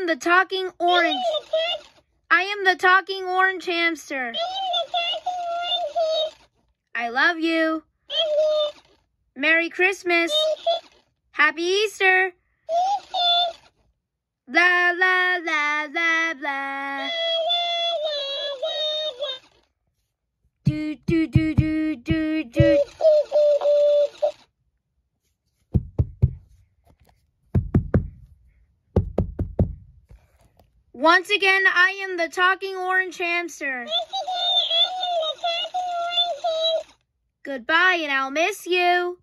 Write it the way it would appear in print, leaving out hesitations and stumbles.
the talking orange. I am the talking orange hamster. I love you. Merry Christmas. Happy Easter. Blah, blah, blah, blah, blah. Do, do, do, do, do, do. Once again, I am the talking orange hamster. Goodbye, and I'll miss you.